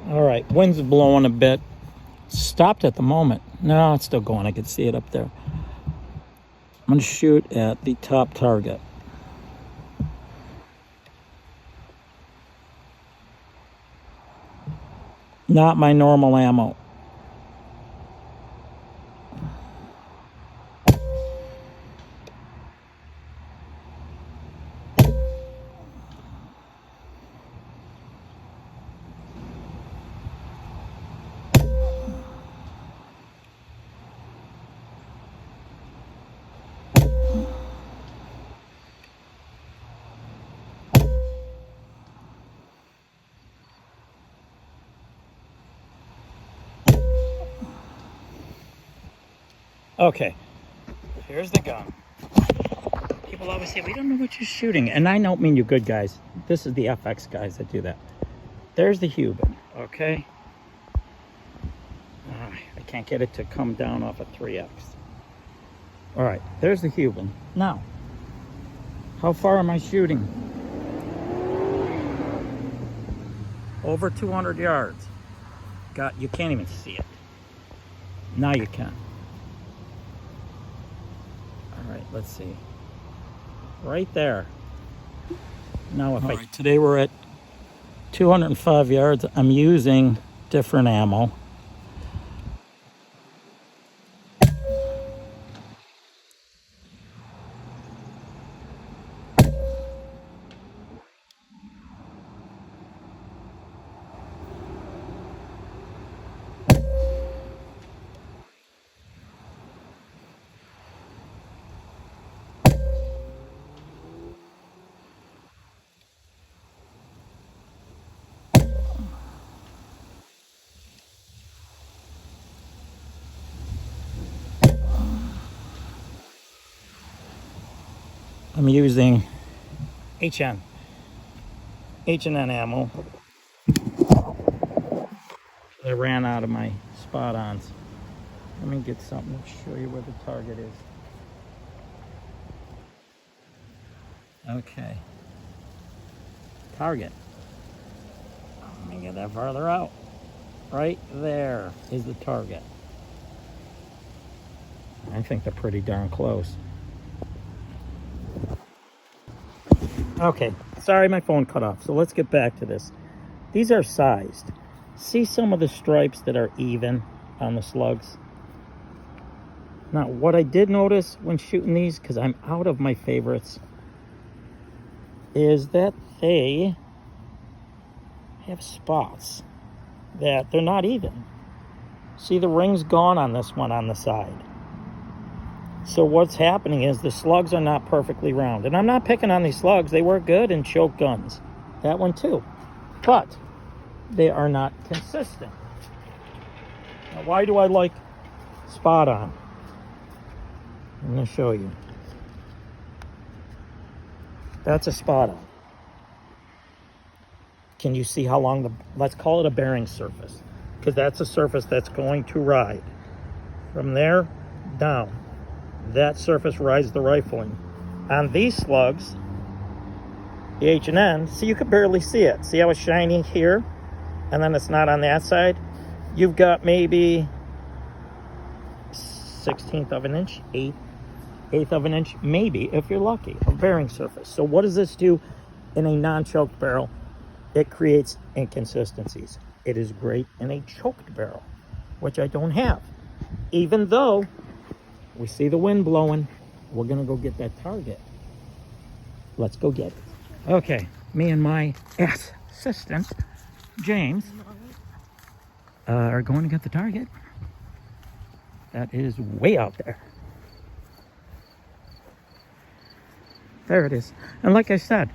All right, wind's blowing a bit. Stopped at the moment. No, it's still going. I can see it up there. I'm going to shoot at the top target. Not my normal ammo. Okay, here's the gun. People always say, we don't know what you're shooting. And I don't mean you good guys. This is the FX guys that do that. There's the Huben, okay? I can't get it to come down off a 3X. All right, there's the Huben. Now, how far am I shooting? Over 200 yards. You can't even see it. Now you can. All right, let's see. Right there. Now today we're at 205 yards. I'm using different ammo. I'm using H&N ammo. I ran out of my spot-ons. Let me get something to show you where the target is. Okay. Target. Let me get that farther out. Right there is the target. I think they're pretty darn close. Okay, sorry my phone cut off. So let's get back to this. These are sized. See some of the stripes that are even on the slugs? Now, what I did notice when shooting these, because I'm out of my favorites, is that they have spots that they're not even. See, the ring's gone on this one on the side. So what's happening is the slugs are not perfectly round. And I'm not picking on these slugs. They work good in choke guns. That one too. But they are not consistent. Now, why do I like spot on? I'm going to show you. That's a spot on. Can you see how long let's call it a bearing surface, because that's a surface that's going to ride. From there down, that surface rides the rifling. On these slugs, the H&N, see, you could barely see it. See how it's shiny here? And then it's not on that side? You've got maybe 1/16 of an inch, eighth of an inch, maybe, if you're lucky, of bearing surface. So what does this do in a non-choked barrel? It creates inconsistencies. It is great in a choked barrel, which I don't have. Even though we see the wind blowing, we're gonna go get that target. Let's go get it. Okay, me and my assistant, James, are going to get the target. That is way out there. There it is. And like I said,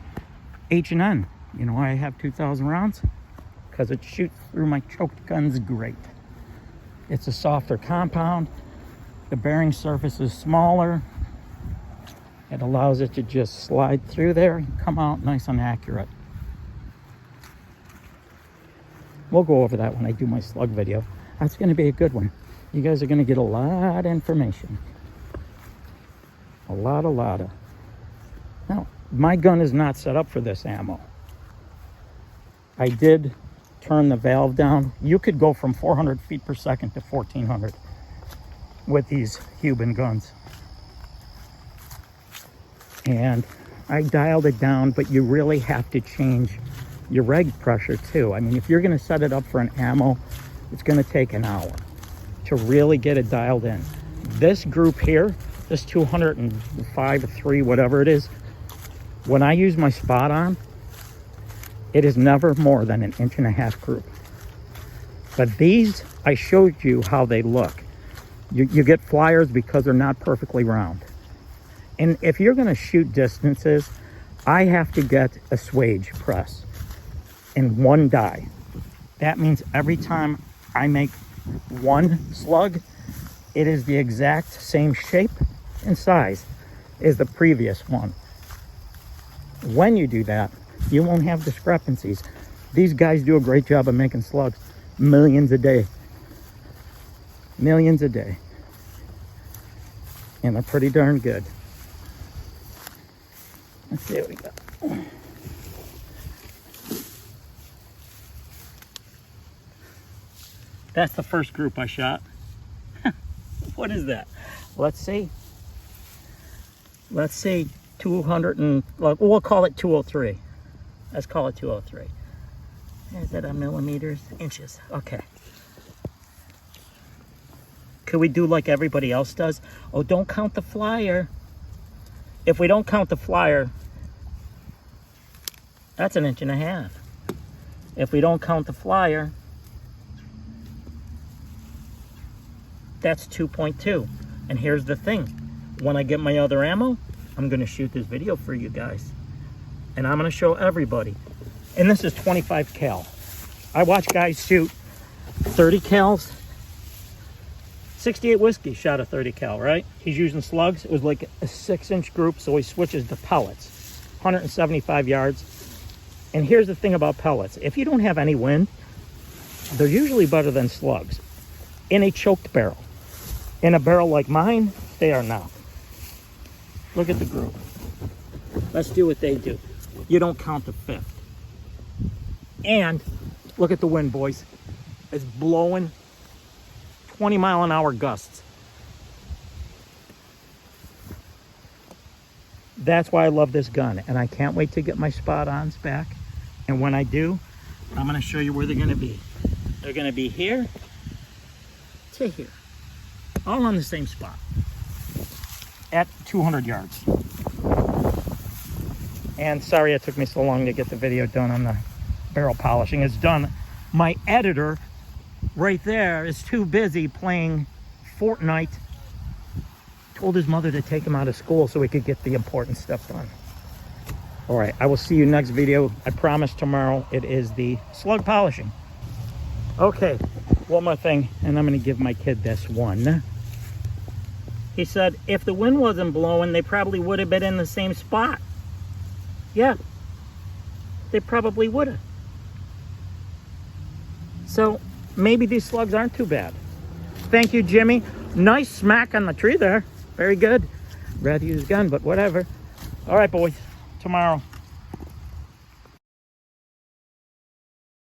H&N, you know why I have 2,000 rounds? Because it shoots through my choked guns great. It's a softer compound. The bearing surface is smaller. It allows it to just slide through there and come out nice and accurate. We'll go over that when I do my slug video. That's going to be a good one. You guys are going to get a lot of information. A lot of. Now, my gun is not set up for this ammo. I did turn the valve down, you could go from 400 feet per second to 1400 with these Huben guns. And I dialed it down, but you really have to change your reg pressure too. I mean, if you're going to set it up for an ammo, it's going to take an hour to really get it dialed in. This group here, this 205, 3, whatever it is, when I use my spot on, it is never more than an 1.5 inch group. But these, I showed you how they look. You get flyers because they're not perfectly round. And if you're going to shoot distances, I have to get a swage press in one die. That means every time I make one slug, it is the exact same shape and size as the previous one. When you do that, you won't have discrepancies. These guys do a great job of making slugs. Millions a day. Millions a day. And they're pretty darn good. Let's see what we got. That's the first group I shot. What is that? Let's see. Let's see, 200 and, we'll call it 203. Let's call it 203. Is that a millimeters? Inches. Okay. Could we do like everybody else does? Oh, don't count the flyer. If we don't count the flyer, that's 1.5 inches. If we don't count the flyer, that's 2.2. And here's the thing. When I get my other ammo, I'm going to shoot this video for you guys. And I'm going to show everybody. And this is 25 cal. I watch guys shoot 30 cals. 68 Whiskey shot a 30 cal, right? He's using slugs. It was like a 6-inch group, so he switches to pellets. 175 yards. And here's the thing about pellets. If you don't have any wind, they're usually better than slugs. In a choked barrel. In a barrel like mine, they are not. Look at the group. Let's do what they do. You don't count the fifth. And look at the wind, boys. It's blowing 20-mile-an-hour gusts. That's why I love this gun. And I can't wait to get my spot-ons back. And when I do, I'm going to show you where they're going to be. They're going to be here to here. All on the same spot. At 200 yards. And sorry it took me so long to get the video done on the barrel polishing. It's done. My editor right there is too busy playing Fortnite. Told his mother to take him out of school so he could get the important stuff done. All right, I will see you next video. I promise tomorrow it is the slug polishing. Okay, one more thing, and I'm going to give my kid this one. He said, if the wind wasn't blowing, they probably would have been in the same spot. Yeah, they probably would have. So maybe these slugs aren't too bad. Thank you, Jimmy. Nice smack on the tree there. Very good. Rather use gun, but whatever. All right, boys. Tomorrow.